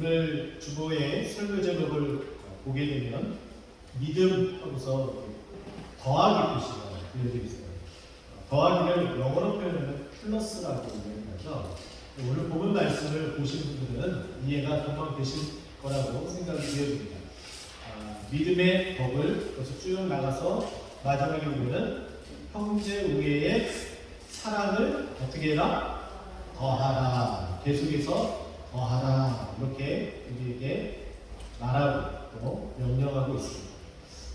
오늘 주보의 설교 제목을 보게 되면 믿음 하고서 더하기 표시가 그려져 있어요. 더하기를 영어로 표현하면 플러스라고 얘기하죠. 오늘 본문 말씀을 보신 분들은 이해가 금방 되실 거라고 생각이 되어집니다. 믿음의 법을 그래서 쭉 나가서 마지막에 보면 형제 우애의 사랑을 어떻게 해라? 더하라. 계속해서 더하라. 이렇게 우리에게 말하고 또 명령하고 있습니다.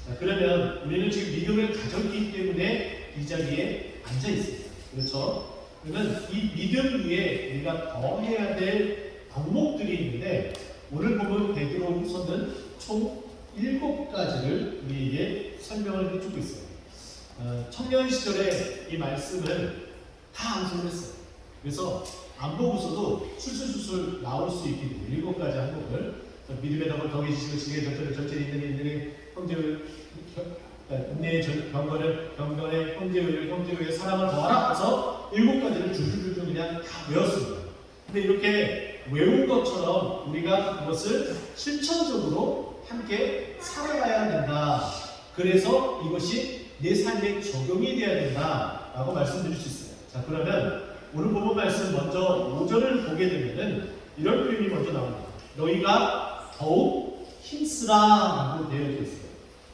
자, 그러면 우리는 지금 믿음을 가졌기 때문에 이 자리에 앉아 있습니다. 그렇죠? 그러면 이 믿음 위에 우리가 더해야 될 덕목들이 있는데 오늘 보면 베드로후서는 총 7가지를 우리에게 설명을 해주고 있어요. 청년 시절에 이 말씀을 다 암송을 했어요. 그래서 안 보고서도 술술술술 나올 수 있게 7가지 항목을 믿음의 덕을 더해지시고 지혜의 절제를 있는 이들의 형제를 은혜의 경건을 경건의 형제의 사랑을 더하라 해서 7가지를 줄줄줄 그냥 다 외웠습니다. 근데 이렇게 외운 것처럼 우리가 그것을 실천적으로 함께 살아가야 된다. 그래서 이것이 내 삶에 적용이 되어야 된다라고 말씀드릴 수 있어요. 자, 그러면 오늘 본문 말씀 먼저 5절을 보게 되면은 이런 표현이 먼저 나옵니다. 너희가 더욱 힘쓰라라고 되어 있어요.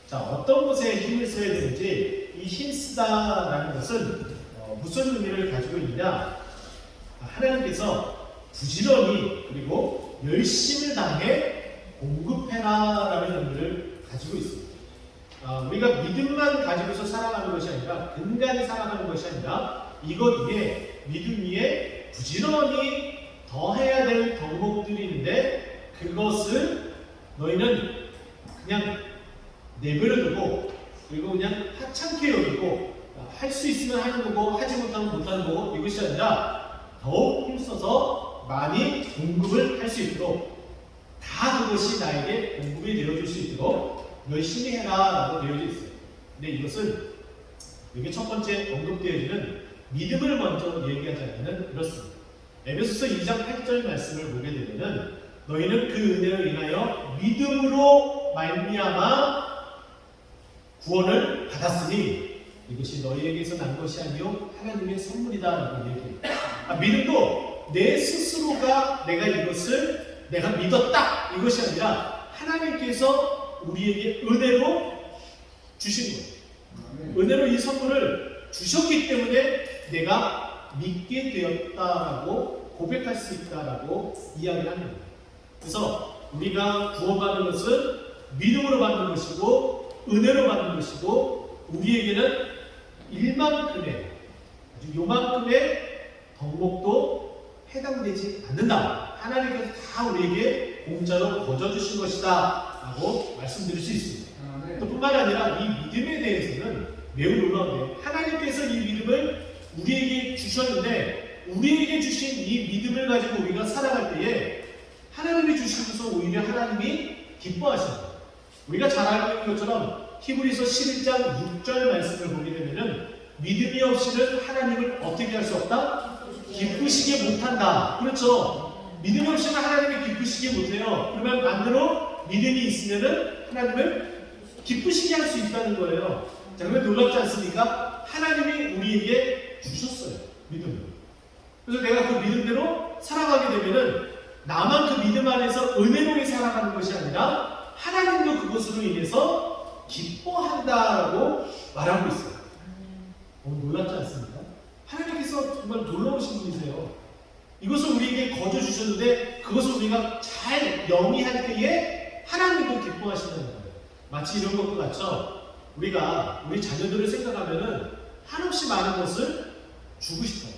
자, 어떤 것에 힘을 써야 되는지 이 힘쓰다라는 것은 무슨 의미를 가지고 있느냐? 하나님께서 부지런히 그리고 열심을 다해 공급해라라는 의미를 가지고 있습니다. 우리가 믿음만 가지고서 살아가는 것이 아니라 근간히 살아가는 것이 아니라 이것 위에 믿음 위에 부지런히 더해야 될 덕목들이 있는데 그것을 너희는 그냥 내버려두고 그리고 그냥 하찮게 여기고 할 수 있으면 하는 거고 하지 못하면 못하는 거고 이것이 아니라 더욱 힘써서 많이 공급을 할 수 있도록 다 그것이 나에게 공급이 되어줄 수 있도록 열심히 해라 라고 되어져 있어요. 근데 이것은 여기 첫 번째 언급되어지는 믿음을 먼저 얘기하자면 이렇습니다. 에베소서 2장 8절 말씀을 보게 되면은 너희는 그 은혜를 인하여 믿음으로 말미암아 구원을 받았으니 이것이 너희에게서 난 것이 아니요 하나님의 선물이다 라고 얘기해요. 믿음도 내 스스로가 내가 이것을 내가 믿었다 이것이 아니라 하나님께서 우리에게 은혜로 주신 거예요. 은혜로 이 선물을 주셨기 때문에 내가 믿게 되었다라고 고백할 수 있다라고 이야기를 합니다. 그래서 우리가 구원받는 것은 믿음으로 받는 것이고 은혜로 받는 것이고 우리에게는 일만큼의 아주 요만큼의 덕목도 해당되지 않는다. 하나님께서 다 우리에게 공짜로 거저주신 것이다 라고 말씀드릴 수 있습니다. 또 뿐만 아니라 이 믿음에 대해서는 매우 놀라운데 하나님께서 이 믿음을 우리에게 주셨는데 우리에게 주신 이 믿음을 가지고 우리가 살아갈 때에 하나님이 주시면서 오히려 하나님이 기뻐하십니다. 우리가 잘 알고 있는 것처럼 히브리서 11장 6절 말씀을 보게 되면은 믿음이 없이는 하나님을 어떻게 할 수 없다? 기쁘시게 못한다. 그렇죠? 믿음이 없이는 하나님을 기쁘시게 못해요. 그러면 반대로 믿음이 있으면은 하나님을 기쁘시게 할 수 있다는 거예요. 자, 그러면 놀랍지 않습니까? 하나님이 우리에게 주셨어요. 믿음을. 그래서 내가 그 믿음대로 살아가게 되면은 나만 그 믿음 안에서 은혜롭게 살아가는 것이 아니라 하나님도 그것으로 인해서 기뻐한다라고 말하고 있어요. 놀랍지 않습니까? 하나님께서 정말 놀라우신 분이세요. 이것을 우리에게 거저 주셨는데 그것을 우리가 잘 영위할 때에 하나님도 기뻐하신다는 거예요. 마치 이런 것도 같죠? 우리가 우리 자녀들을 생각하면은 한없이 많은 것을 주고 싶어요.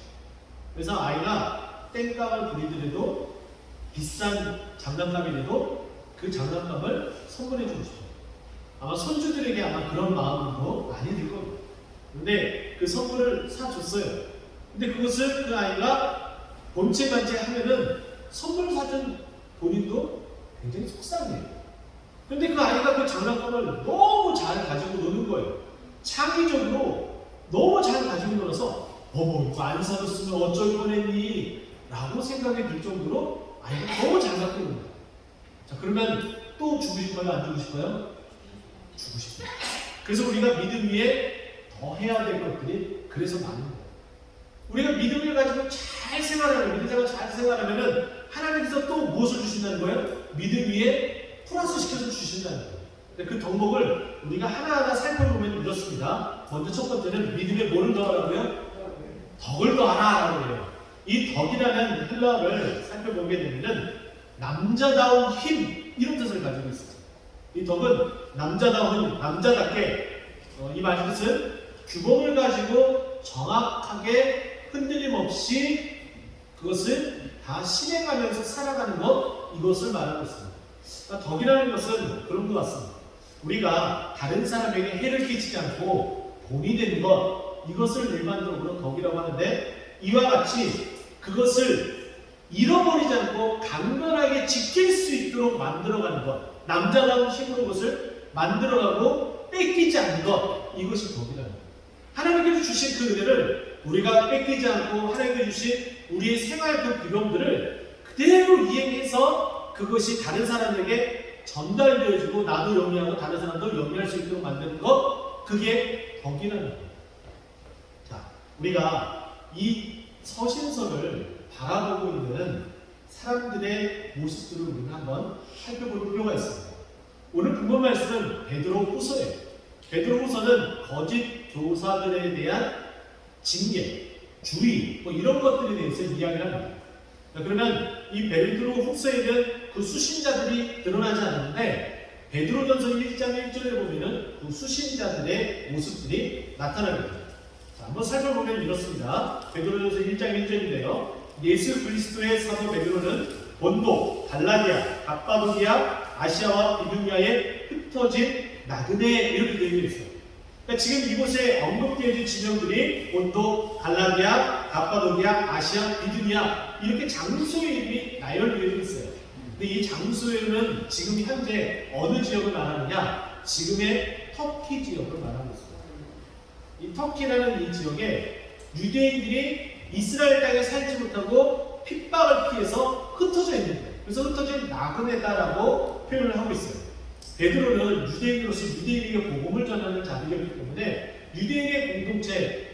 그래서 아이가 땡깡을 부리더라도 비싼 장난감이라도 그 장난감을 선물해 주고 싶어요. 아마 손주들에게 아마 그런 마음도 많이 들 겁니다. 근데 그 선물을 사줬어요. 근데 그것을 그 아이가 본체만체 하면은 선물 사준 본인도 굉장히 속상해요. 근데 그 아이가 그 장난감을 너무 잘 가지고 노는 거예요. 창의적으로 너무 잘 가지고 놀아서 어머 이거 안 사줬으면 어쩔 뻔했니? 라고 생각이 들 정도로 아이가 너무 잘 갖고 있는 거예요. 자, 그러면 또 주고 싶어요? 안 주고 싶어요? 주고 싶어요. 그래서 우리가 믿음 위에 더 해야 될 것들이 그래서 많은 거예요. 우리가 믿음을 가지고 잘 생활하면, 믿음 생활 잘 생활하면은 하나님께서 또 무엇을 주신다는 거예요? 믿음 위에 플러스 시켜서 주신다는 거예요. 그 덕목을 우리가 하나하나 살펴보면 이렇습니다. 먼저 첫 번째는 믿음에 뭐를 더하라고요? 덕을 더하라라고 해요. 이 덕이라는 헬라어를 살펴보게 되면은 남자다운 힘, 이런 뜻을 가지고 있어요. 이 덕은 남자다운 힘, 남자답게 이 말의 뜻은 규범을 가지고 정확하게 흔들림 없이 그것을 다 실행하면서 살아가는 것, 이것을 말하고 있습니다. 그러니까 덕이라는 것은 그런 것 같습니다. 우리가 다른 사람에게 해를 끼치지 않고 본이 되는 것, 이것을 일반적으로 덕이라고 하는데, 이와 같이 그것을 잃어버리지 않고 강건하게 지킬 수 있도록 만들어가는 것, 남자다운 힘으로 그것을 만들어가고 뺏기지 않는 것, 이것이 덕이라는 것. 하나님께서 주신 그 은혜를 우리가 뺏기지 않고 하나님께서 주신 우리의 생활 그 규범들을 그대로 이행해서 그것이 다른 사람에게 전달되어지고 나도 영위하고 다른 사람도 영위할 수 있도록 만드는 것, 그게 덕이라는 거예요. 자, 우리가 이 서신서를 바라보고 있는 사람들의 모습들을 우리는 한번 살펴볼 필요가 있습니다. 오늘 본문 말씀은 베드로 후서예요. 베드로 후서는 거짓 교사들에 대한 징계, 주의, 이런 것들에 대해서 이야기를 합니다. 그러면 이 베드로 후서에는 그 수신자들이 드러나지 않는데, 베드로전서 1장 1절에 보면은 그 수신자들의 모습들이 나타납니다. 자, 한번 살펴보면 이렇습니다. 베드로전서 1장 1절인데요. 예수 그리스도의 사도 베드로는 본도, 갈라디아, 갑바도기아, 아시아와 비두니아에 흩어진 나그네, 이렇게 되어 있어요. 그러니까 지금 이곳에 언급되어진 지명들이 본도, 갈라디아, 갑바도기아, 아시아, 비두니아, 이렇게 장소의 이름이 나열되어 있어요. 근데 이 장소에는 지금 현재 어느 지역을 말하느냐? 지금의 터키 지역을 말하고 있습니다. 이 터키라는 이 지역에 유대인들이 이스라엘 땅에 살지 못하고 핍박을 피해서 흩어져 있는 거예요. 그래서 흩어진 나그네다라고 표현을 하고 있어요. 베드로는 유대인으로서 유대인에게 복음을 전하는 자들이기 때문에 유대인의 공동체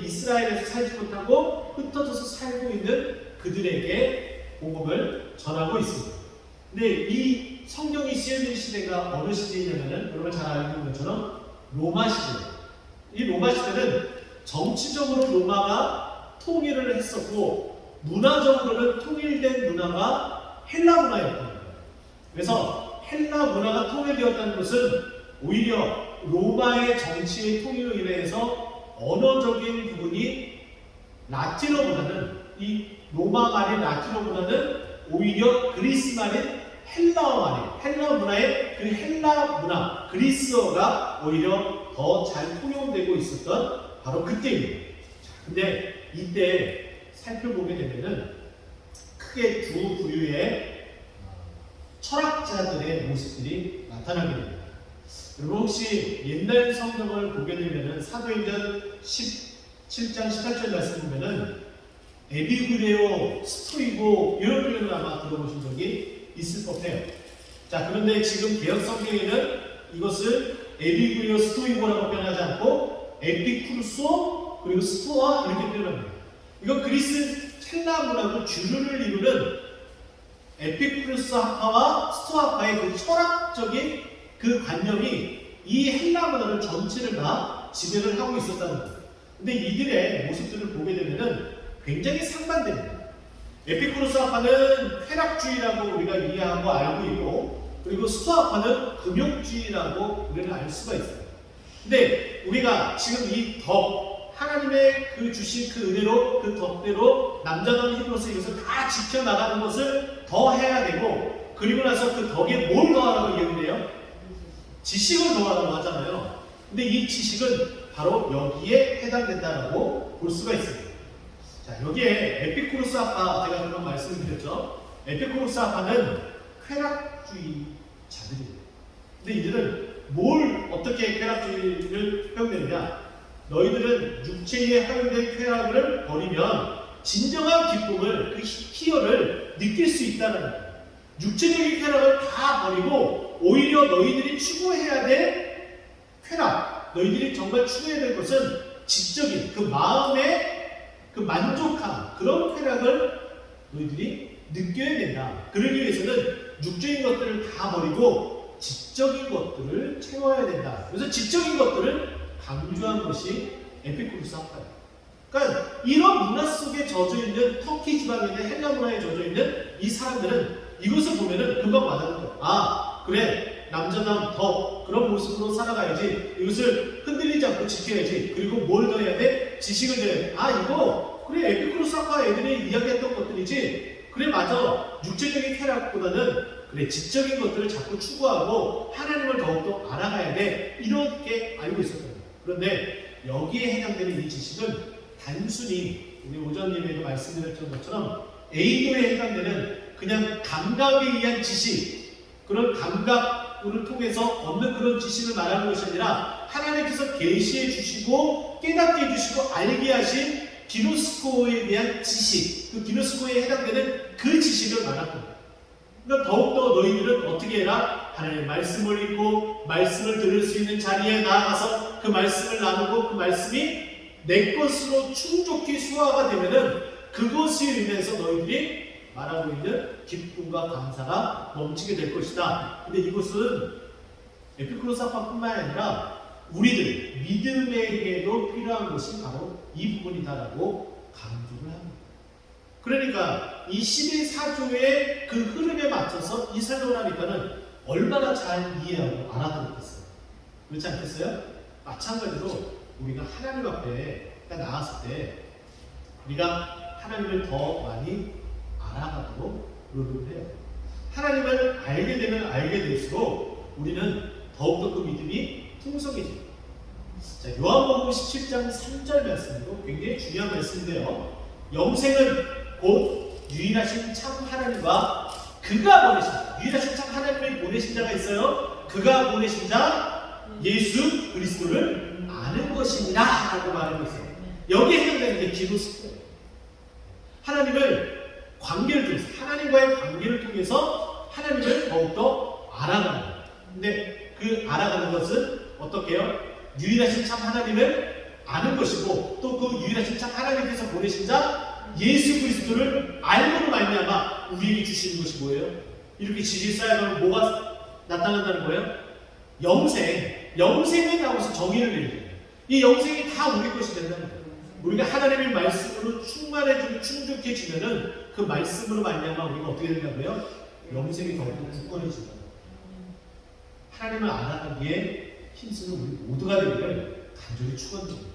이스라엘에서 살지 못하고 흩어져서 살고 있는 그들에게 복음을 전하고 있습니다. 근데 이 성경이 쓰여진 시대가 어느 시대냐면은 여러분 잘 알고 있는 것처럼 로마 시대예요. 이 로마 시대는 정치적으로 로마가 통일을 했었고, 문화적으로는 통일된 문화가 헬라 문화였던 거예요. 그래서 헬라 문화가 통일되었다는 것은 오히려 로마의 정치의 통일로 인해서 언어적인 부분이 라틴어보다는, 이 로마 말인 라틴어보다는 오히려 그리스 말인 헬라어 말인 헬라 문화의 그 헬라 문화, 그리스어가 오히려 더 잘 통용되고 있었던 바로 그때입니다. 근데 이때 살펴보게 되면은 크게 두 부류의 철학자들의 모습들이 나타나게 됩니다. 여러분 혹시 옛날 성경을 보게 되면은 사도행전 17장 18절 말씀 보면은 에피쿠레오, 스토이고 이런 표현을 아마 들어보신 적이 있을 법해요. 자, 그런데 지금 개역 성경에는 이것을 에피쿠레오, 스토이고라고 표현하지 않고 에피쿠르소 그리고 스토아 이렇게 표현합니다. 이건 그리스 헬라 문화로 주류를 이루는 에피쿠르스 학파와 스토아 학파의 그 철학적인 그 관념이 이 헬라 문화를 전체를 다 지배를 하고 있었다는 거예요. 근데 이들의 모습들을 보게 되면은 굉장히 상반됩니다. 에피쿠르스 학파는 쾌락주의라고 우리가 이해하고 알고 있고, 그리고 스토아 학파는 금욕주의라고 우리는 알 수가 있어요. 근데 우리가 지금 이 덕, 하나님의 그 주신 그 은혜로, 그 덕대로 남자다운 힘으로서 이것을 다 지켜나가는 것을 더 해야 되고, 그리고 나서 그 덕에 뭘 더하라고 이야기해요? 지식을 더하라고 하잖아요. 근데 이 지식은 바로 여기에 해당된다라고 볼 수가 있습니다. 자, 여기에 에피쿠르스 학파, 제가 그런 말씀을 드렸죠. 에피쿠르스 학파는 쾌락주의자들입니다. 근데 이들은 어떻게 쾌락주의를 표현되느냐? 너희들은 육체에 허용된 쾌락을 버리면 진정한 기쁨을, 그 희열을 느낄 수 있다는 거예요. 육체적인 쾌락을 다 버리고 오히려 너희들이 추구해야 될 쾌락, 너희들이 정말 추구해야 될 것은 지적인 그 마음의 그 만족함, 그런 쾌락을 너희들이 느껴야 된다. 그러기 위해서는 육적인 것들을 다 버리고 지적인 것들을 채워야 된다. 그래서 지적인 것들을 강조한 것이 에피쿠로스 학파예요. 그러니까 이런 문화 속에 젖어 있는 터키 지방에 있는 헬라 문화에 젖어 있는 이 사람들은 이것을 보면은 금방 와닿는 거예요. 아, 그래, 남자다운 더 그런 모습으로 살아가야지. 이것을 흔들리지 않고 지켜야지. 그리고 뭘 더 해야 돼? 지식을 더 해야 돼. 아, 이거 그래, 에피쿠로스 학파 애들이 이야기했던 것들이지. 그래, 맞아. 육체적인 쾌락보다는 그래, 지적인 것들을 자꾸 추구하고 하나님을 더욱더 알아가야 돼. 이렇게 알고 있었던 거예요. 그런데 여기에 해당되는 이 지식은 단순히 우리 오전님에게 말씀드렸던 것처럼 A도에 해당되는 그냥 감각에 의한 지식, 그런 감각을 통해서 얻는 그런 지식을 말하는 것이 아니라 하나님께서 계시해 주시고 깨닫게 해주시고 알게 하신 기노스코에 대한 지식, 그 기노스코에 해당되는 그 지식을 말하는 거예요. 그러니까 더욱더 너희들은 어떻게 해라? 하나님의 말씀을 읽고 말씀을 들을 수 있는 자리에 나아가서 그 말씀을 나누고 그 말씀이 내 것으로 충족히 수화가 되면은 그것이 인해서 너희들이 말하고 있는 기쁨과 감사가 넘치게 될 것이다. 근데 이것은 에피쿠로스 학파뿐만 아니라 우리들 믿음에게도 필요한 것이 바로 이 부분이다라고 강조를 합니다. 그러니까 이 11사조의 그 흐름에 맞춰서 이 설명을 하니까는 얼마나 잘 이해하고 알아듣겠어요. 그렇지 않겠어요? 마찬가지로 우리가 하나님 앞에 나왔을 때 우리가 하나님을 더 많이 알아가도록 노력을 해요. 하나님을 알게 되면 알게 될수록 우리는 더욱더 그 믿음이 풍성해집니다. 자, 요한복음 17장 3절 말씀으로 굉장히 중요한 말씀인데요. 영생은 곧 유일하신 참 하나님과 그가 보내신 자, 유일하신 참 하나님을 보내신 자가 있어요. 그가 보내신 자 예수 그리스도를 아는 것이니라 라고 말하고 있어요. 여기에 해당되는 게 기노스코예요. 하나님을 관계를 통해서, 하나님과의 관계를 통해서 하나님을 더욱더 알아가는 거예요. 근데 그 알아가는 것은 어떻게 해요? 유일하신 참 하나님을 아는 것이고 또 그 유일하신 참 하나님께서 보내신 자 예수 그리스도를 알고로 말미암아 우리에게 주시는 것이 뭐예요? 이렇게 지식이 쌓여가면 뭐가 나타난다는 거예요? 영생에 나와서 정의를 내리는 거예요. 이 영생이 다 우리 것이 된다는 거예요. 우리가 하나님의 말씀으로 충만해지고 충족해지면은 그 말씀으로 말미암아 우리가 어떻게 된다고요? 영생이 더욱더 굳건해진다. 하나님을 알아가기에 힘쓰는 우리 모두가 되기를 간절히 축원드립니다.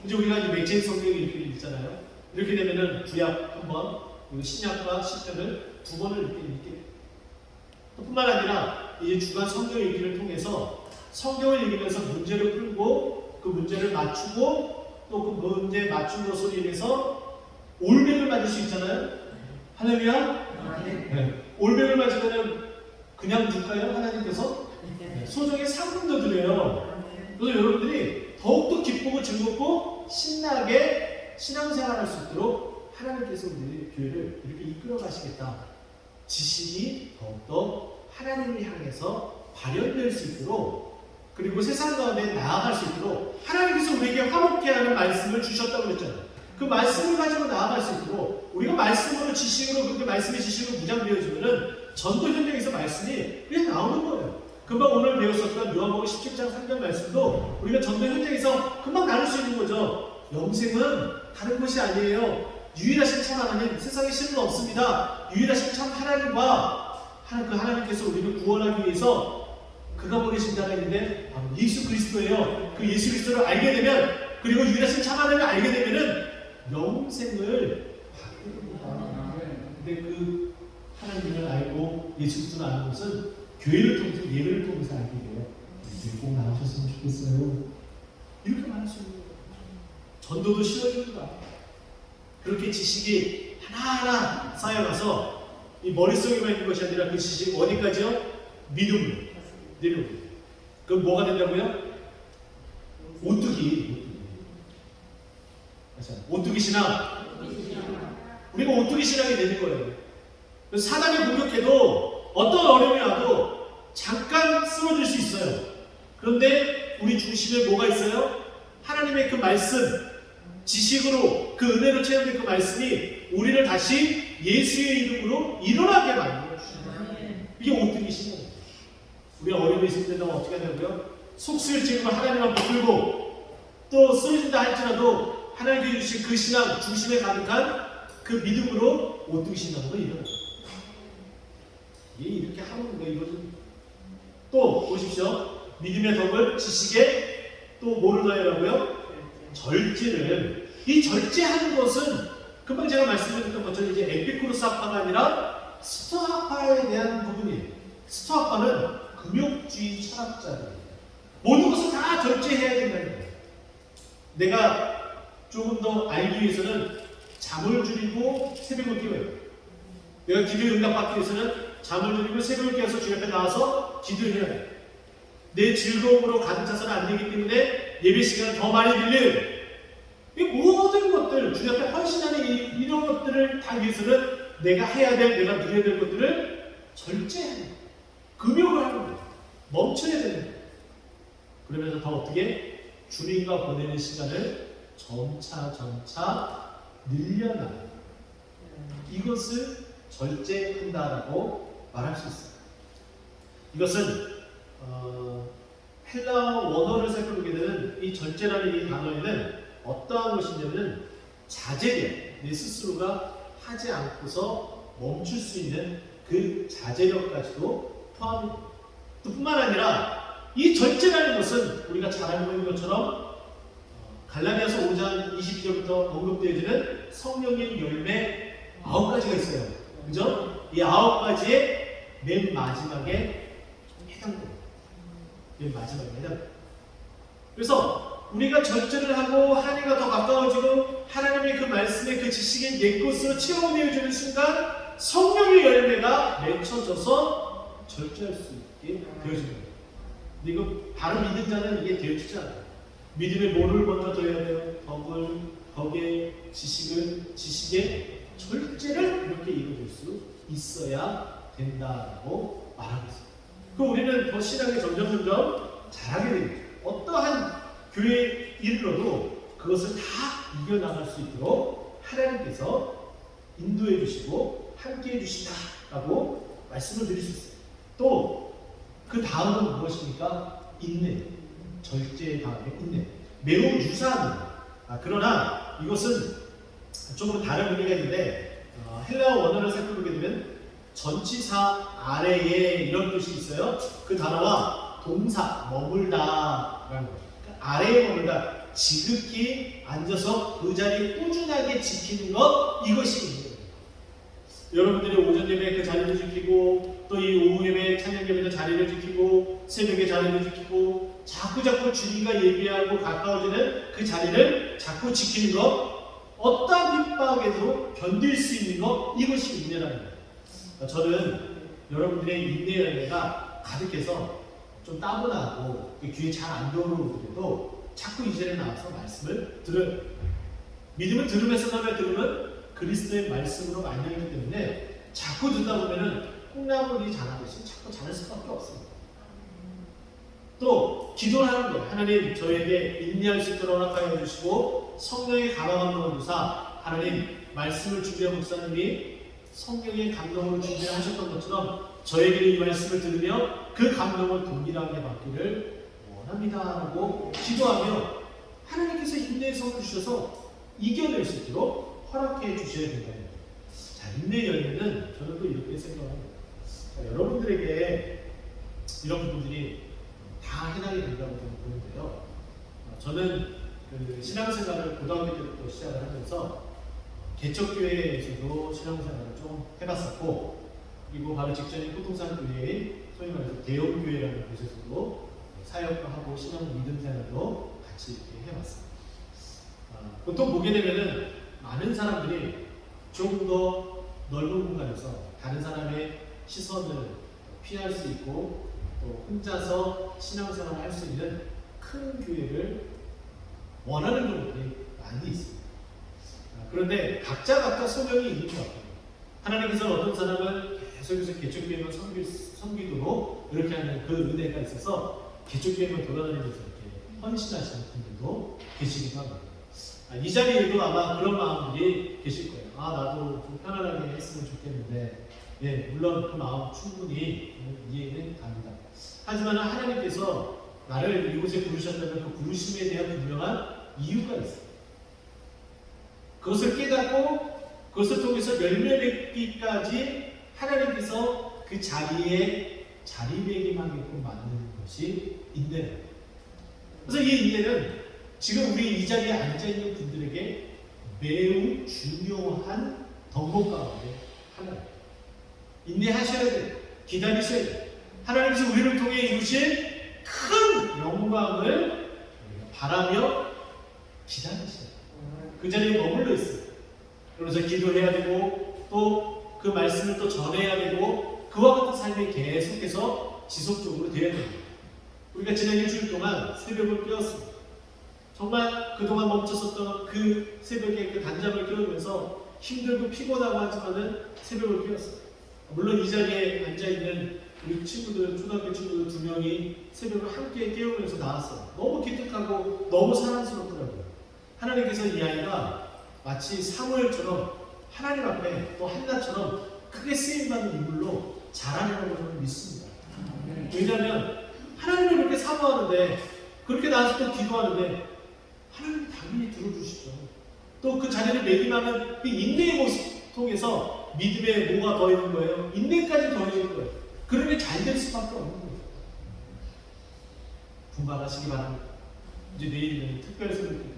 이제 우리가 이 매체 성경을 이렇게 읽잖아요. 이렇게 되면은 구약 한 번, 그리고 신약과 시편을 두 번을 이렇게 읽게 돼요. 뿐만 아니라 이제 주간 성경 읽기를 통해서 성경을 읽으면서 문제를 풀고 그 문제를 맞추고 또 그 문제 맞춘 것으로 인해서 올백을 맞을 수 있잖아요. 할렐루야. 네. 올백을 맞으면 그냥 줄까요? 하나님께서 소정의 상품도 드려요. 그래서 여러분들이 더욱더 기쁘고 즐겁고 신나게 신앙생활할 수 있도록 하나님께서 우리 교회를 이렇게 이끌어 가시겠다. 지식이 더욱더 하나님을 향해서 발현될 수 있도록, 그리고 세상 가운데 나아갈 수 있도록 하나님께서 우리에게 화목케 하는 말씀을 주셨다고 그랬잖아요. 그 말씀을 가지고 나아갈 수 있도록 우리가 말씀으로 지식으로 그렇게 말씀의 지식으로 무장되어지면은 전도 현장에서 말씀이 그냥 나오는 거예요. 금방 오늘 배웠었던 요한복음 17장 3절 말씀도 우리가 전도 현장에서 금방 나눌 수 있는 거죠. 영생은 다른 것이 아니에요. 유일하신 참 하나님, 세상에 신은 없습니다. 유일하신 참 하나님과 그 하나님께서 우리를 구원하기 위해서 그가 보내신 자가 있는데 바로 예수 그리스도예요. 그 예수 그리스도를 알게 되면, 그리고 유일하신 참 하나님을 알게 되면은 영생을 받게 됩니다. 근데 그 하나님을 알고 예수 그리스도를 아는 것은 교회를 통해서, 예배를 통해서 알게 돼요. 꼭 나오셨으면 좋겠어요. 이렇게 말할 수 있는 거예요. 전도도 쉬워집니다. 그렇게 지식이 하나하나 쌓여가서 이 머릿속에만 있는 것이 아니라 그 지식이 어디까지요? 믿음으로 내려옵니다. 그럼 뭐가 된다고요? 오뚜기. 오뚜기 신앙. 우리가 오뚜기 신앙이 되는 거예요. 그래서 사단이 공격해도 어떤 어려움이 와도 잠깐 쓰러질 수 있어요. 그런데 우리 중심에 뭐가 있어요? 하나님의 그 말씀, 지식으로 그 은혜로 체험된 그 말씀이 우리를 다시 예수의 이름으로 일어나게 만들어 주시는 이게 오뜨기 신앙입니다. 우리가 어려움이 있을 때는 어떻게 하냐고요? 속수일 지금은 하나님만 붙들고 또 쓰러진다 할지라도 하나님께 주신 그 신앙 중심에 가득한 그 믿음으로 오뜨기 신앙으로 일어나요. 이게 이렇게 하는 거예요. 또 보십시오. 믿음의 덕을 지식에 또 뭐를 더하라고요? 절제를. 이 절제하는 것은 금방 제가 말씀드렸던 것처럼 이제 에피쿠로스 학파가 아니라 스토아파에 대한 부분이에요. 스토아파는 금욕주의 철학자들입니다. 모든 것을 다 절제해야 된다는 거예요. 내가 조금 더 알기 위해서는 잠을 줄이고 새벽을 깨워요. 내가 기도에 응답받기 위해서는 잠을 줄이고 새벽을 깨워서 주님 앞에 나와서 기도해야 돼요. 내 즐거움으로 가득 차서는 안 되기 때문에 예배 시간을 더 많이 빌려요. 이 모든 것들, 주님 앞에 헌신하는 이런 것들을 다 위해서는 내가 해야 될, 내가 누려야 될 것들을 절제해야 돼요. 금욕을 하는 거예요. 멈춰야 되는 거예요. 그러면서 더 어떻게 주님과 보내는 시간을 점차 늘려나가요. 이것을 절제한다라고 말할 수 있어요. 이것은 헬라어 원어를 살펴보게 되는 이 절제라는 이 단어에는 어떠한 것이냐면 자제력, 내 스스로가 하지 않고서 멈출 수 있는 그 자제력까지도 포함합니다. 또 뿐만 아니라 이 절제라는 것은 우리가 잘 알고 있는 것처럼 갈라디아서 5장 20절부터 언급되어지는 성령의 열매 9가지가 있어요. 그죠? 이 9가지의 맨 마지막에 해당됩니다. 맨 마지막에 해당됩니다. 그래서 우리가 절제를 하고 하나님과 더 가까워지고 하나님의 그 말씀의 그 지식의 옛 것으로 체험되어지는 순간 성령의 열매가 맺혀져서 절제할 수 있게 되어집니다. 근데 이거 바로 믿은 자는 이게 되어지지 않아요. 믿음의 뭐를 먼저 더해야 돼요? 덕의 지식의 절제를 이렇게 이루어질 수 있어야 된다고 말하고 있습니다. 그럼 우리는 더 신앙이 점점 잘하게 됩니다. 어떠한 교회에 이르러도 그것을 다 이겨나갈 수 있도록 하나님께서 인도해 주시고 함께 해 주신다라고 말씀을 드릴 수 있어요. 또 그 다음은 무엇입니까? 인내. 절제의 다음에 인내. 매우 유사합니다. 그러나 이것은 조금 다른 의미가 있는데 헬라어 원어를 살펴보게 되면 전치사 아래에 이런 뜻이 있어요. 그 단어와 동사 머물다라는 거예요. 아래에 머물다, 지극히 앉아서 그 자리에 꾸준하게 지키는 것, 이것이 있는 거예요. 여러분들이 오전 예배 그 자리를 지키고 또 이 오후 예배 찬양 예배의 자리를 지키고 새벽에 자리를 지키고 자꾸 주님과 예배하고 가까워지는 그 자리를 자꾸 지키는 것, 어떠한 핍박에도 견딜 수 있는 것, 이것이 인내라는 거예요. 저는 여러분들의 인내 열매가 가득해서 좀 따분하고 귀에 잘 안 들어오더라도 자꾸 이 자리에 나와서 말씀을 들어요. 믿음은 들으면서 들으면 그리스도의 말씀으로 만나기 때문에 자꾸 듣다 보면은 콩나물이 자라듯이 자꾸 자랄 수밖에 없습니다. 또 기도를 하는 거예요. 하나님 저에게 인내할 수 있도록 허락하여 주시고 성령의 감화감동을 주사, 하나님 말씀을 준비한 목사님이 성령의 감동으로 준비를 하셨던 것처럼 저에게 이 말씀을 들으며 그 감동을 동일하게 받기를 원합니다라고 기도하며 하나님께서 인내의 성을 주셔서 이겨낼 수 있도록 허락해 주셔야 된다는 거예요. 자, 인내 열매는 저는 또 이렇게 생각합니다. 여러분들에게 이런 부분들이 다 해당이 된다고 저는 보는데요. 저는 그 신앙생활을 고등학교 때부터 시작을 하면서 개척교회에서도 신앙생활을 좀 해봤었고, 그리고 바로 직전인 호동산 교회의 소위 말해서 대형교회라는 곳에서도 사역도 하고 신앙 믿음 생활도 같이 이렇게 해봤습니다. 보통 보게 되면은 많은 사람들이 조금 더 넓은 공간에서 다른 사람의 시선을 피할 수 있고 또 혼자서 신앙생활을 할 수 있는 큰 교회를 원하는 경우들이 많이 있습니다. 그런데 각자 소명이 있는 것 같아요. 하나님께서는 어떤 사람을 계속해서 개척교회만 섬기도록 이렇게 하는 그 은혜가 있어서 개척교회만 돌아다니면서 이렇게 헌신하시는 분들도 계시기도 합니다. 이 자리에도 아마 그런 마음들이 계실 거예요. 나도 좀 편안하게 했으면 좋겠는데, 예, 물론 그 마음 충분히 이해는 갑니다. 하지만 하나님께서 나를 이곳에 부르셨다면 그 부르심에 대한 분명한 이유가 있어요. 그것을 깨닫고 그것을 통해서 열매 맺기까지 하나님께서 그 자리에 자리매김하게끔 만드는 것이 인내예요. 그래서 이 인내는 지금 우리 이 자리에 앉아있는 분들에게 매우 중요한 덕목 가운데 하나예요. 인내하셔야 돼요. 기다리셔야 돼요. 하나님께서 우리를 통해 이루신 큰 영광을 바라며 기다리셔야 돼요. 그 자리에 머물러 있어요. 그러면서 기도해야 되고 또 그 말씀을 또 전해야 되고 그와 같은 삶이 계속해서 지속적으로 되어야 됩니다. 우리가 지난 일주일 동안 새벽을 깨웠습니다. 정말 그동안 멈췄었던 그 새벽에 그 단잠을 깨우면서 힘들고 피곤하고 하지만은 새벽을 깨웠어요. 물론 이 자리에 앉아있는 우리 친구들, 초등학교 친구들 2명이 새벽을 함께 깨우면서 나왔어요. 너무 기특하고 너무 사랑스럽더라고요. 하나님께서 이 아이가 마치 사무엘처럼 하나님 앞에 또 한나처럼 크게 쓰임받는 인물로 자라내라고 저는 믿습니다. 왜냐하면 하나님을 그렇게 사모하는데 그렇게 나와서 또 기도하는데 하나님이 당연히 들어주시죠. 또 그 자리를 매김하는 그 인내의 모습 통해서 믿음에 뭐가 더해진 거예요? 인내까지 더해진 거예요. 그러니 잘 될 수밖에 없는 거예요. 분발하시기 바랍니다. 이제 내일은 특별히 생각해요.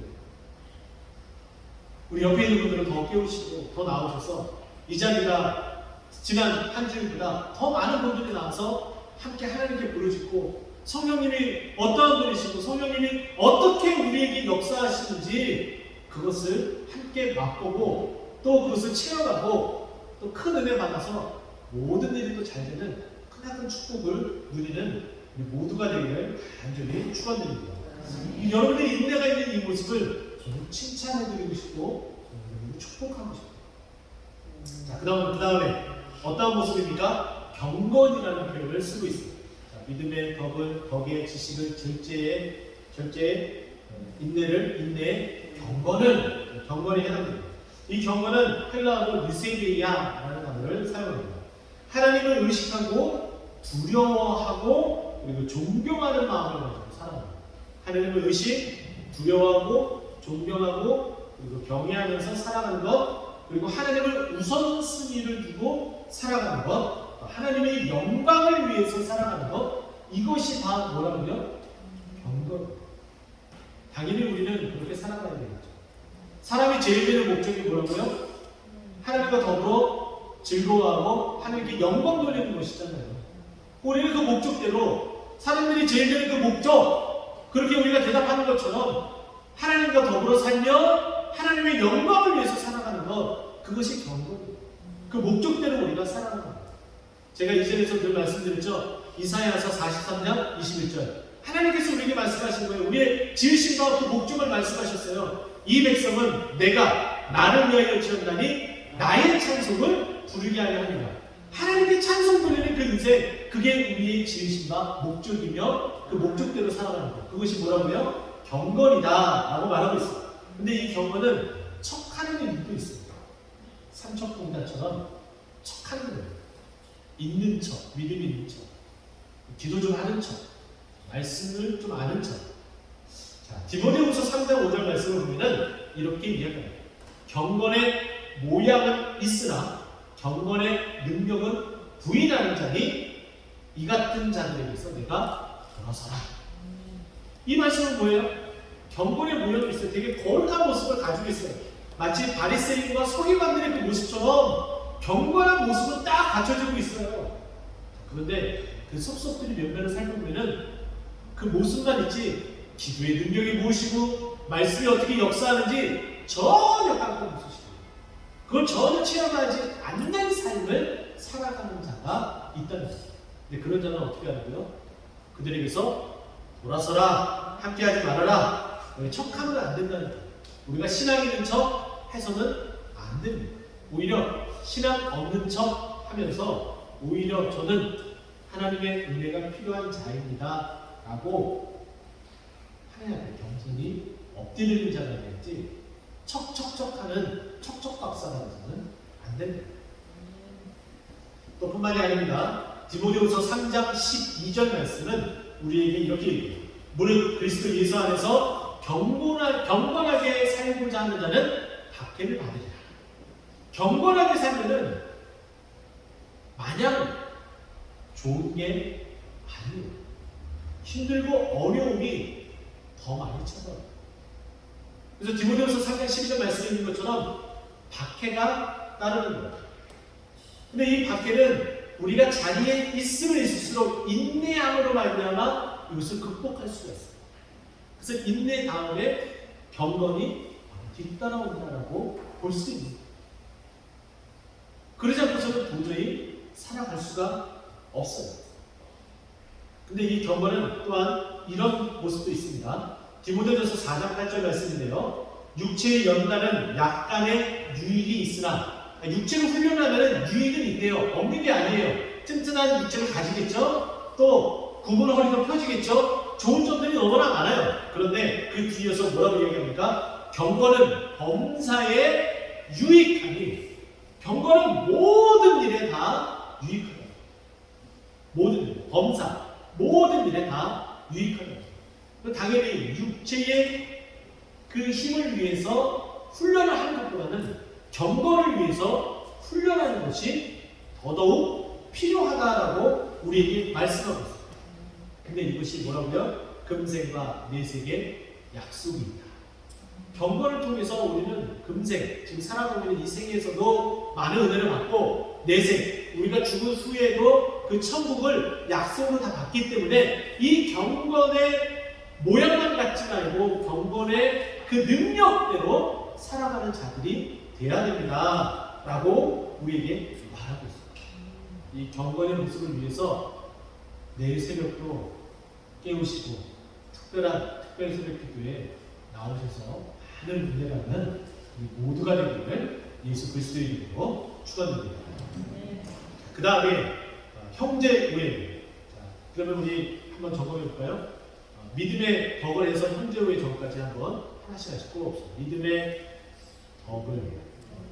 우리 옆에 있는 분들은 더 깨우시고 더 나오셔서 이 자리가 지난 한 주일보다 더 많은 분들이 나와서 함께 하나님께 부르짖고 성령님이 어떠한 분이시고 성령님이 어떻게 우리에게 역사하시는지 그것을 함께 맛보고 또 그것을 체험하고 또 큰 은혜 받아서 모든 일이 또 잘 되는 크나큰 축복을 누리는 우리 모두가 되기를 간절히 축원드립니다. 여러분의 인내가 있는 이 모습을 저는 칭찬해드리고 싶고 축복하고 싶어요. 자, 그 다음에 어떤 모습입니까? 경건이라는 표현을 쓰고 있습니다. 자, 믿음의 덕의 지식을 절제의 인내의 경건이 해당됩니다. 이 경건은 헬라어로 느세베이아라는 단어를 사용합니다. 하나님을 의식하고 두려워하고 그리고 존경하는 마음을 가지고 살아갑니다. 하나님을 두려워하고 존경하고 그리고 경외하면서 살아가는 것, 그리고 하나님을 우선순위를 두고 살아가는 것, 하나님의 영광을 위해서 살아가는 것, 이것이 다 뭐라고요? 경건. 당연히 우리는 그렇게 살아가야 되겠죠. 사람이 제일 되는 목적이 뭐라고요? 하나님과 더불어 즐거워하고 하나님께 영광 돌리는 것이잖아요. 우리는 그 목적대로 사람들이 제일 되는 그 목적, 그렇게 우리가 대답하는 것처럼 하나님과 더불어 살며 하나님의 영광을 위해서 살아가는 것, 그것이 경건이에요. 그 목적대로 우리가 살아가는 거예요. 제가 이전에서 늘 말씀드렸죠. 이사야서 43장 21절. 하나님께서 우리에게 말씀하신 거예요. 우리의 지으신 바와 그 목적을 말씀하셨어요. 이 백성은 내가 나를 위하여 지었나니 나의 찬송을 부르게 하려 하니라. 하나님께 찬송 부르는 그 인생, 그게 우리의 지으신 바 목적이며 그 목적대로 살아가는 것. 그것이 뭐라고요? 경건이다 라고 말하고 있습니다. 근데 이 경건은 척하는 의미도 있습니다. 삼척동자처럼 척하는 거예요. 있는 척, 믿음이 있는 척, 기도 좀 하는 척, 말씀을 좀 아는 척. 자, 디모데후서 3장 5절 말씀을 보면은 이렇게 이야기합니다. 경건의 모양은 있으나 경건의 능력은 부인하는 자니 이 같은 자들에게서 내가 돌아서라. 이 말씀은 뭐예요? 경건의 모양이 있어요. 되게 거룩한 모습을 가지고 있어요. 마치 바리새인과 서기관들의 그 모습처럼 경건한 모습은 딱 갖춰지고 있어요. 그런데 그 속속들이 면면을 살펴보면은 그 모습만 있지 기도의 능력이 무엇이고 말씀이 어떻게 역사하는지 전혀 깜빡 없으시고 그걸 전혀 체험하지 않는 삶을 살아가는 자가 있다는 거예요. 근데 그런 자는 어떻게 하는데요? 그들에게서 돌아서라, 함께하지 말아라, 척하면 안 된다는 거예요. 우리가 신앙 있는 척 해서는 안 됩니다. 오히려 신앙 없는 척 하면서 오히려 저는 하나님의 은혜가 필요한 자입니다 라고 하나님 앞에 겸손히 엎드리는 자가 되겠지, 척척척하는 척척박사가 돼서는 안 됩니다. 또 뿐만이 아닙니다. 디모데후서 3장 12절 말씀은 우리에게 이렇게 얘기해요. 무릇 그리스도 예수 안에서 경건하게 살고자 하는 자는 박해를 받으리라. 경건하게 살면은 마냥 좋은 게 아니에요. 힘들고 어려움이 더 많이 찾아와요. 그래서 디모데후서 3장 12절 말씀에 있는 것처럼 박해가 따르는 거예요. 근데 이 박해는 우리가 자리에 있으면 있을수록 인내함으로 말미암아 이것을 극복할 수가 있어요. 그래서 인내 다음에 경건이 뒤따라온다라고 볼 수 있는 거예요. 그러지 않고서는 도저히 살아갈 수가 없어요. 근데 이 경건은 또한 이런 모습도 있습니다. 디모데전서 4장 8절 말씀인데요. 육체의 연단은 약간의 유익이 있으나, 육체를 훈련하면 유익은 있대요. 없는 게 아니에요. 튼튼한 육체를 가지겠죠. 또 굽은 허리도 펴지겠죠. 좋은 점들이 너무나 많아요. 그런데 그 뒤에서 뭐라고 얘기합니까? 경건은 범사에 유익하니, 경건은 모든 일에 다 유익하다. 모든 일, 범사, 모든 일에 다 유익하다. 당연히 육체의 그 힘을 위해서 훈련을 하는 것보다는 경건을 위해서 훈련하는 것이 더더욱 필요하다라고 우리에게 말씀하고 있습니다. 근데 이것이 뭐라고요? 금생과 내색의 약속이 있다. 경건을 통해서 우리는 금생, 지금 살아가고 있는 이 생에서도 많은 은혜를 받고, 내생, 우리가 죽은 후에도 그 천국을 약속으로 다 받기 때문에 이 경건의 모양만 갖지 말고 경건의 그 능력대로 살아가는 자들이 돼야 됩니다 라고 우리에게 말하고 있습니다. 이 경건의 모습을 위해서 내일 새벽도 깨우시고 특별한 특별새벽 기도에 나오셔서 많은 은혜 받는 우리 모두가 되기를 예수 그리스도의 이름으로 축원드립니다. 그 다음에 형제 우애. 그러면 우리 한번 적어볼까요? 믿음의 덕을 해서 형제 우애 적까지 한번 하나씩 하실 거 없어요. 믿음의 덕을,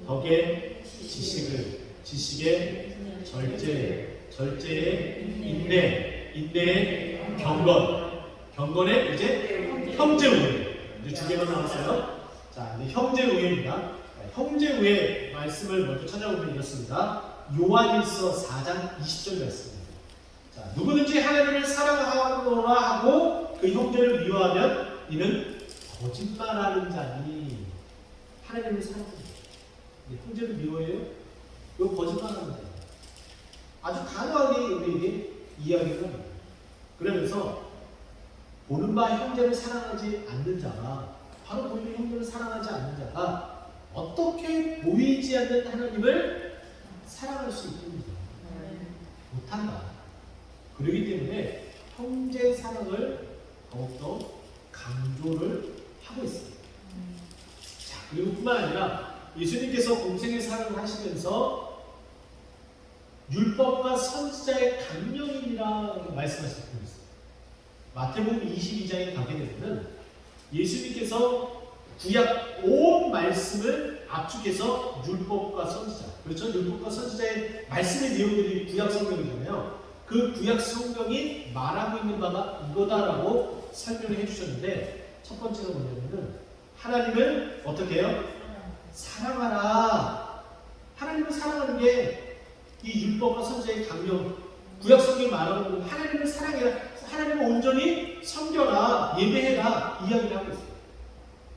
덕의 지식을, 지식의 절제, 절제의 인내, 인내의 경건, 경건의 이제 형제 우애. 이제 두 개만 남았어요. 자, 이제 형제 우애입니다. 형제 우애 말씀을 먼저 찾아보면 이렇습니다. 요한일서 4장 20절 말씀입니다. 자, 누구든지 하나님을 사랑하노라 하고 그 형제를 미워하면 이는 거짓말하는 자니. 하나님을 사랑합니다. 형제를 미워해요? 이거 거짓말하는 자예요. 아주 단호하게 우리에게 이야기를 합니다. 그러면서 보는 바 형제를 사랑하지 않는 자가, 바로 보이는 형제를 사랑하지 않는 자가 어떻게 보이지 않는 하나님을 사랑할 수 있습니다. 못한다. 그렇기 때문에 형제 사랑을 더욱더 강조를 하고 있습니다. 자, 그리고 뿐만 아니라 예수님께서 공생의 사랑을 하시면서 율법과 선지자의 강령이라 말씀하셨습니다. 마태복음 22장에 가게 되면 예수님께서 구약 온 말씀을 압축해서 율법과 선지자, 그렇죠? 율법과 선지자의 말씀의 내용들이 구약 성경이잖아요. 그 구약 성경이 말하고 있는 바가 이거다라고 설명을 해주셨는데, 첫 번째가 뭐냐면은 하나님을 어떻게 해요? 사랑하라. 하나님을 사랑하는 게 이 율법과 선지자의 강령, 구약 성경이 말하는 하나님을 사랑해라, 하나님을 온전히 섬겨라, 예배해라 이야기를 하고 있어요.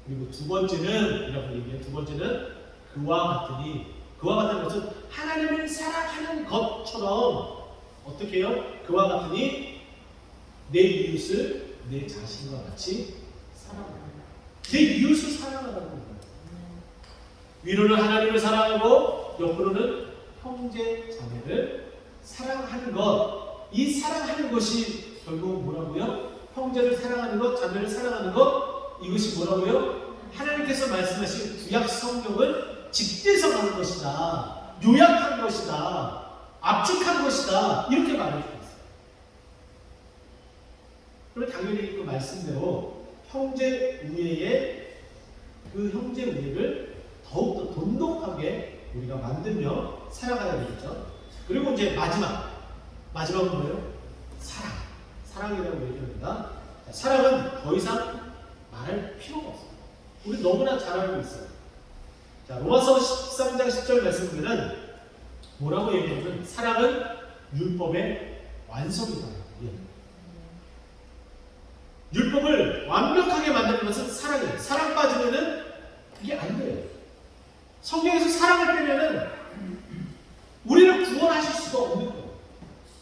그리고 두 번째는 이라고 얘기해요. 두 번째는 그와 같으니, 그와 같은 것은 하나님을 사랑하는 것처럼 어떻게 해요? 그와 같으니 내 이웃을 내 자신과 같이 사랑하라. 내 이웃을 사랑하라는 거예요. 위로는 하나님을 사랑하고 옆으로는 형제 자매를 사랑하는 것. 이 사랑하는 것이 결국 뭐라고요? 형제를 사랑하는 것, 자매를 사랑하는 것, 이것이 뭐라고요? 하나님께서 말씀하신 구약 성경을 집대서 가는 것이다 요약한 것이다, 압축한 것이다, 이렇게 말해주고 있어요. 그럼 당연히 그 말씀대로 형제 우애의 그 형제 우애를 더욱더 돈독하게 우리가 만들며 살아가야 되겠죠. 그리고 이제 마지막은 뭐예요? 사랑이라고 얘기합니다. 사랑은 더 이상 말할 필요가 없어요. 우리 너무나 잘 알고 있어요. 자, 로마서 13장 10절 말씀 보면은 뭐라고 얘기하냐면 사랑은 율법의 완성이다. 율법을 완벽하게 만드는 것은 사랑이에요. 사랑 빠지면은 이게 안 돼요. 성경에서 사랑을 빼면은 우리를 구원하실 수가 없는 거예요.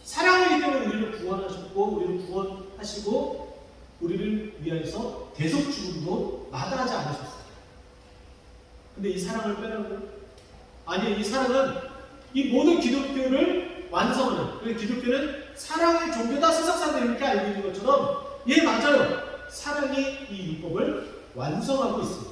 사랑이기 때문에 우리를 구원하셨고, 우리를 구원하시고, 우리를 위하여서 대속 죽음도 마다하지 않으셨어요. 근데 이 사랑을 빼라고? 아니, 이 사랑은 이 모든 기독교를 완성하는, 그래서 기독교는 사랑의 종교다, 세상 사람들이 이렇게 알고 있는 것처럼, 예, 맞아요. 사랑이 이 율법을 완성하고 있습니다.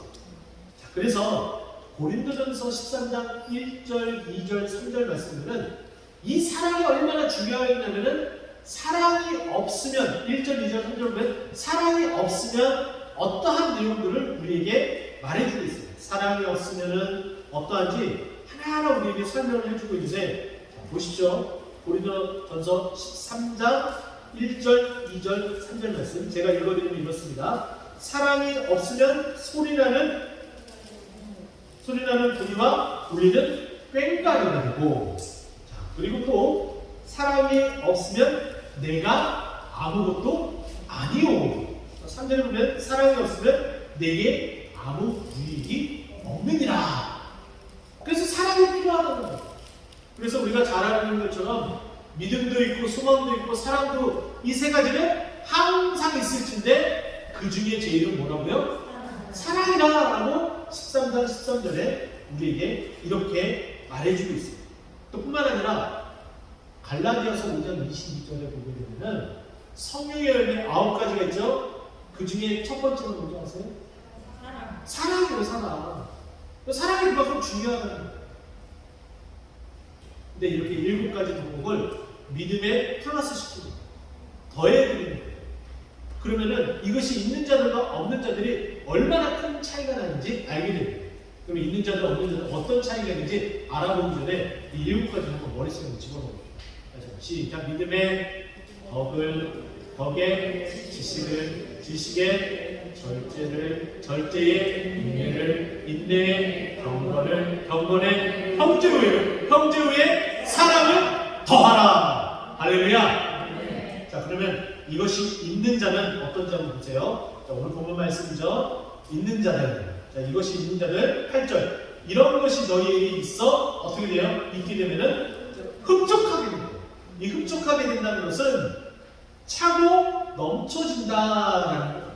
자, 그래서 고린도전서 13장 1절, 2절, 3절 말씀들은 이 사랑이 얼마나 중요하냐면은 사랑이 없으면 1절, 2절, 3절 보면 사랑이 없으면 어떠한 내용들을 우리에게 말해주고 있어요. 사랑이 없으면은 어떠한지 하나하나 우리에게 설명을 해주고 있는데, 자, 보십시오. 고린도전서 13장 1절, 2절, 3절 말씀 제가 읽어드리면 이렇습니다. 사랑이 없으면 소리나는 소리와 울리는 꽹과리가 되고, 자, 그리고 또 사랑이 없으면 내가 아무것도 아니오. 3절에 보면 사랑이 없으면 내게 아무 유익이 없느니라. 그래서 사랑이 필요하다는 거예요. 그래서 우리가 잘 알고 있는 것처럼 믿음도 있고 소망도 있고 사랑도 이 세 가지는 항상 있을진데 그 중에 제일은 뭐라고요? 사랑이라고 13장 13절에 우리에게 이렇게 말해주고 있어요. 또 뿐만 아니라 갈라디아서 5장 22절에 보게 되면 성령의 열매 9가지가 있죠. 그 중에 첫 번째는 뭔지 아세요? 사랑이에요. 사랑이 그만큼 중요하다는 거예요. 근데 이렇게 7가지 덕목을 믿음에 플러스 시키고 더해드리는 거예요. 그러면은 이것이 있는 자들과 없는 자들이 얼마나 큰 차이가 나는지 알게 됩니다. 그럼 있는 자들, 없는 자들 어떤 차이가 있는지 알아보기 전에 이 7가지 한번 머릿속에 집어넣어요. 시작. 믿음의 덕에 지식의 절제의 인내의 경건의 형제의 사랑을 더하라. 할렐루야. 자, 그러면 이것이 있는 자는 어떤 자는 보세요. 자, 오늘 본문 말씀이죠. 있는 자들. 자, 이것이 있는 자들 8절. 이런 것이 너희에게 있어 어떻게 돼요? 있게 되면은 흡족하게 됩니다. 이 흡족하게 된다는 것은 차고 넘쳐진다라는 거예요.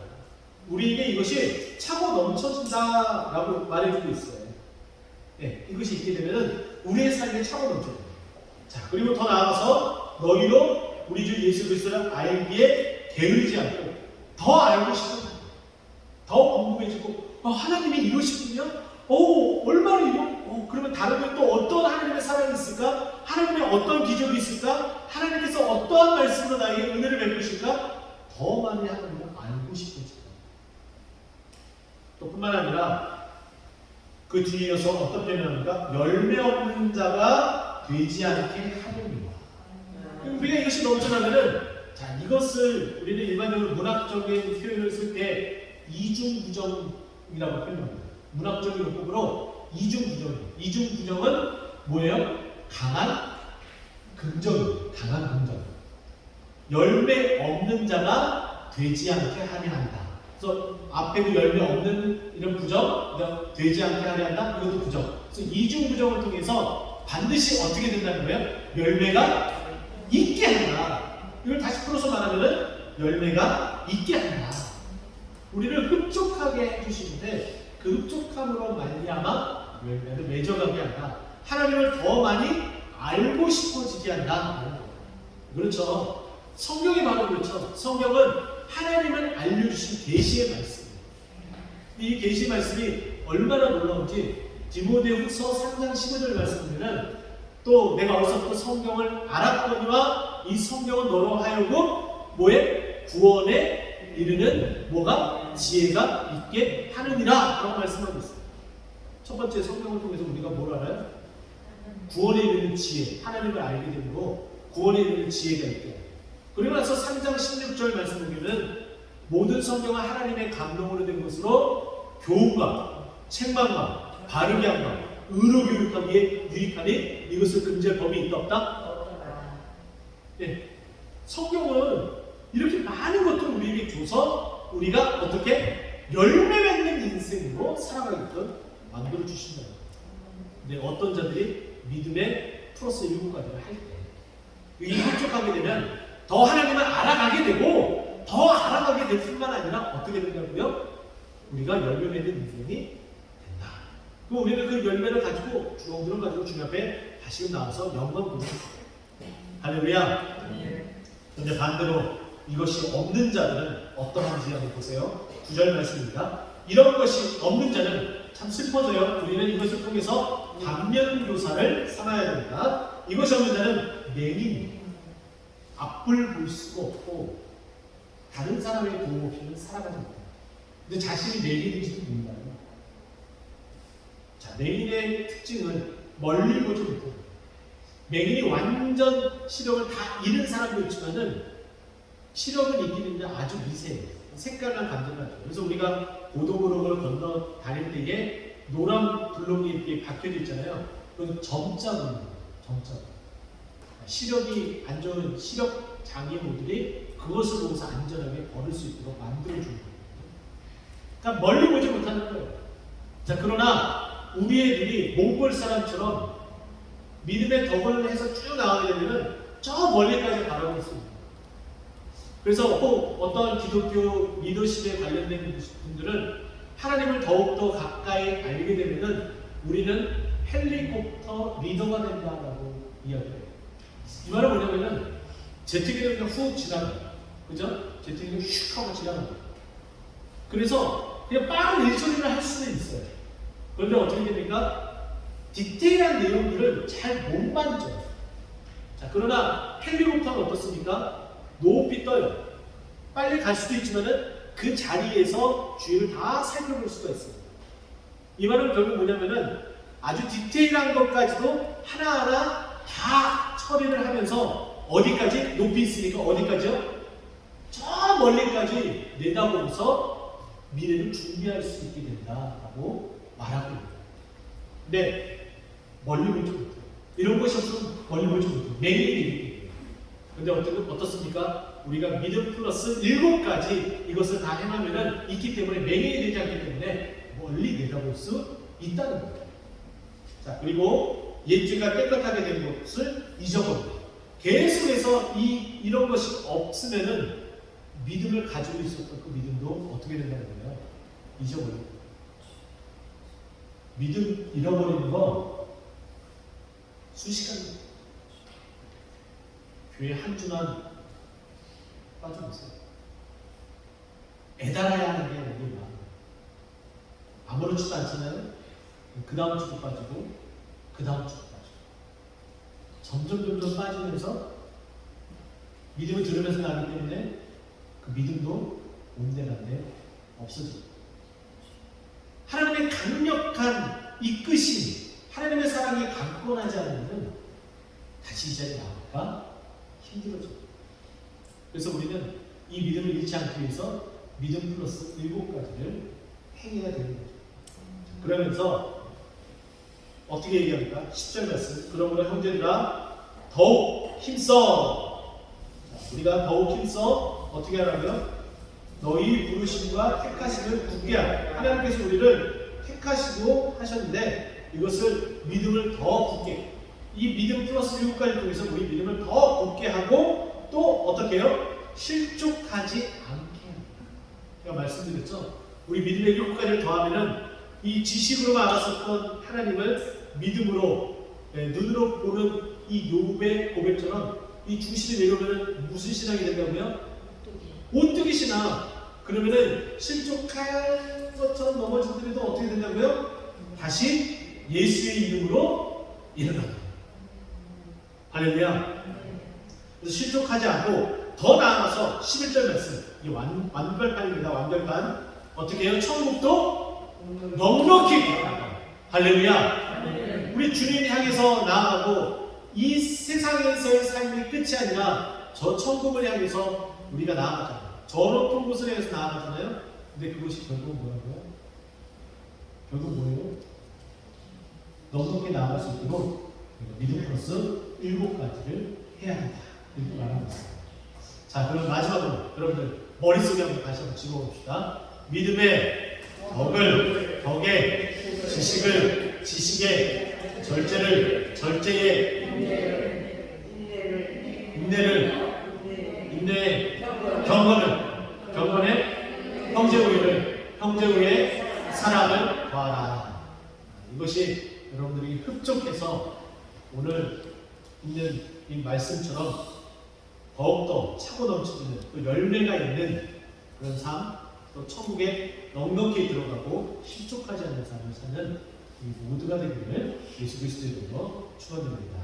우리에게 이것이 차고 넘쳐진다라고 말해주고 있어요. 네, 이것이 있게 되면은 우리의 삶에 차고 넘쳐져요. 자, 그리고 더 나아가서 너희로 우리 주 예수 그리스도를 알기에 게으르지 않고 더 알고 싶은, 더 궁금해지고, 하나님이 이러시군요. 얼마나 그러면 다른 건 또 어떤 하나님의 사랑이 있을까? 하나님의 어떤 기적이 있을까? 하나님께서 어떠한 말씀으로 나에게 은혜를 베푸실까? 더 많이 하나님을 알고 싶어지고, 또 뿐만 아니라 그 뒤에 이어서 어떤 표현입니까? 열매 없는 자가 되지 않게 하느니라. 우리가 이것이 넘쳐나면은, 자, 이것을 우리는 일반적으로 문학적인 표현을 쓸 때 이중부정이라고 표현합니다. 문학적인 용법으로 이중부정은 뭐예요? 강한 긍정. 열매 없는 자가 되지 않게 하려 한다. 그래서 앞에도 열매 없는 이런 부정, 되지 않게 하려 한다. 이것도 부정. 그래서 이중부정을 통해서 반드시 어떻게 된다는 거예요? 열매가 있게 한다. 이걸 다시 풀어서 말하면은 열매가 있게 한다. 우리를 흡족하게 해주시는데 그 흡족함으로 말미암아 열매를 맺어가게 한다. 하나님을 더 많이 알고 싶어지게 한다. 그렇죠. 성경이 바로 그렇죠. 성경은 하나님을 알려주신 계시의 말씀이에요. 이 계시 말씀이 얼마나 놀라운지 디모데후서 3장 15절 말씀 보면은 또 내가 어디서부터 성경을 알았거니와 이 성경은 너로 하여금 뭐에? 구원에 이르는 뭐가? 지혜가 있게 하느니라 라고 말씀하고 있어요. 첫 번째 성경을 통해서 우리가 뭘 알아요? 구원에 이르는 지혜, 하나님을 알게 되므로 구원에 이르는 지혜가 있게. 그리고 나서 3장 16절 말씀 보면은 모든 성경은 하나님의 감동으로 된 것으로 교훈과 책망과 바르게 함과 의로 교육하기에 유익하니 이것을 금지할 법이 있다 없다? 네. 성경은 이렇게 많은 것들을 우리에게 줘서 우리가 어떻게 열매 맺는 인생으로 살아가게끔 만들어 주신다. 근데 어떤 자들이 믿음의 플러스 7가지를 할 때 이 흡족하게 되면 더 하나님을 알아가게 되고 더 알아가게 될 뿐만 아니라 어떻게 된다고요? 우리가 열매 맺는 인생이 된다. 그럼 우리는 그 열매를 가지고 주렁주렁 가지고 주님 앞에 다시금 나와서 영광 돌립니다. 할렐루야. 근데 반대로 이것이 없는 자들은 어떠한지 한번 보세요. 9절 말씀입니다. 이런 것이 없는 자는 참 슬퍼져요. 우리는 이것을 통해서 반면교사를 삼아야 됩니다. 이것이 없는 자는 맹인, 앞을 볼 수가 없고 다른 사람의 도움 없이는 살아가지 못해요. 근데 자신이 맹인인지도 몰라요. 자, 맹인의 특징은 멀리 보지 못해요. 맹인이 완전 시력을 다 잃은 사람도 있지만은 시력은 있긴 있는데 아주 미세해요. 색깔만 감정하죠. 그래서 우리가 고도도로를 건너 다닐 때에 노란 블록이 이렇게 박혀져 있잖아요. 그건 점자군요. 점자. 시력이 안 좋은 시력 장애인들이 그것을 보고서 안전하게 걸을 수 있도록 만들어주는 거예요. 그러니까 멀리 보지 못하는 거예요. 자, 그러나 우리의 눈이 몽골 사람처럼 믿음의 덕을 해서 쭉 나가게 되면 저 멀리까지 바라볼 수 있습니다. 그래서 꼭 어떤 기독교 리더십에 관련된 분들은 하나님을 더욱더 가까이 알게 되면은 우리는 헬리콥터 리더가 된다라고 이야기해요. 이 말은 뭐냐면은 제트기를 그냥 훅 지나가요. 그죠? 제트기를 슉 하고 지나가요. 그래서 그냥 빠른 일처리를 할 수는 있어요. 그런데 어떻게 됩니까? 디테일한 내용들을 잘 못 만져요. 자, 그러나 헬리콥터는 어떻습니까? 높이 떠요. 빨리 갈 수도 있지만은 그 자리에서 주위를 다 살펴볼 수가 있습니다. 이 말은 결국 뭐냐면은 아주 디테일한 것까지도 하나하나 다 처리를 하면서 어디까지? 높이 있으니까 어디까지요? 저 멀리까지 내다보면서 미래를 준비할 수 있게 된다라고 말하고 있습니다. 근데 멀리 보지 못해요. 이런 것이 없으면 멀리 보지 못해요. 맹인이 근데 어떻습니까? 우리가 믿음 플러스 7가지 이것을 다 해놓으면 있기 때문에 맹인이 되지 않기 때문에 멀리 내다볼 수 있다는 거예요. 자, 그리고 옛죄가 깨끗하게 된 것을 잊어버립니다. 계속해서 이런 것이 없으면은 믿음을 가지고 있었던 그 믿음도 어떻게 된다는 거예요? 잊어버립니다. 믿음 잃어버리는 거 순식간입니다. 교회 한 주만 빠져보세요. 애달아야 하는 게 우리 마음. 아무렇지도 않잖아요. 그 다음 주도 빠지고 그 다음 주도 빠지고 점점 빠지면서 믿음을 들으면서 나기 때문에 그 믿음도 온데간데 없어집니다. 하나님의 강력한 이끄심, 하나님의 사랑이 강권하지 않으면 다시 이 자리에 나올까 힘들어져요. 그래서 우리는 이 믿음을 잃지 않기 위해서 믿음 플러스 7가지를 행해야 되는 거죠. 그러면서 어떻게 얘기합니까? 10절 말씀. 그러므로 형제들아 더욱 힘써. 우리가 더욱 힘써 어떻게 하라고요? 너희 부르심과 택하심을 굳게 하라. 하나님께서 우리를 택하시고 하셨는데 이것을 믿음을 더 굳게, 이 믿음 플러스 7가지 통해서 우리 믿음을 더 굳게 하고 또 어떻게 해요? 실족하지 않게 합니다. 제가 말씀드렸죠? 우리 믿음의 7가지를 더하면은 이 지식으로만 알았었던 하나님을 믿음으로, 눈으로 보는 이 욥의 고백처럼 이 중심이 내려오면 무슨 신앙이 된다고요? 오뚜기 신앙. 그러면은 실족한 것처럼 넘어지더라도 어떻게 된다고요? 다시 예수의 이름으로 일어난다. 할렐루야. 그래서 실족하지 않고 더 나아가서 11절 말씀, 이 완벽한입니다. 완벽한. 어떻게 해요? 천국도 넉넉히 들어가요. 할렐루야. 우리 주님을 향해서 나아가고 이 세상에서의 삶이 끝이 아니라 저 천국을 향해서 우리가 나아가잖아요. 저 높은 곳을 향해서 나아가잖아요. 근데 그것이 결국 뭐라고요? 결국 뭐예요? 넉넉히 나아갈 수 있도록 믿음 플러스 7가지를 해야 한다. 이렇게 말하고 있습니다. 자, 그럼 마지막으로 여러분들 머릿속에 한번 다시 한번 집어봅시다. 믿음의 덕에 지식을, 지식에 절제를, 절제에 인내에 경건에 형제우의 사랑을 더하라. 이것이 여러분들이 흡족해서 오늘 있는 이 말씀처럼 더욱더 차고 넘치는 또 열매가 있는 그런 삶, 또 천국에 넉넉히 들어가고 실족하지 않는 삶을 사는 이 모두가 되기를 예수 그리스도의 이름으로 축원드립니다.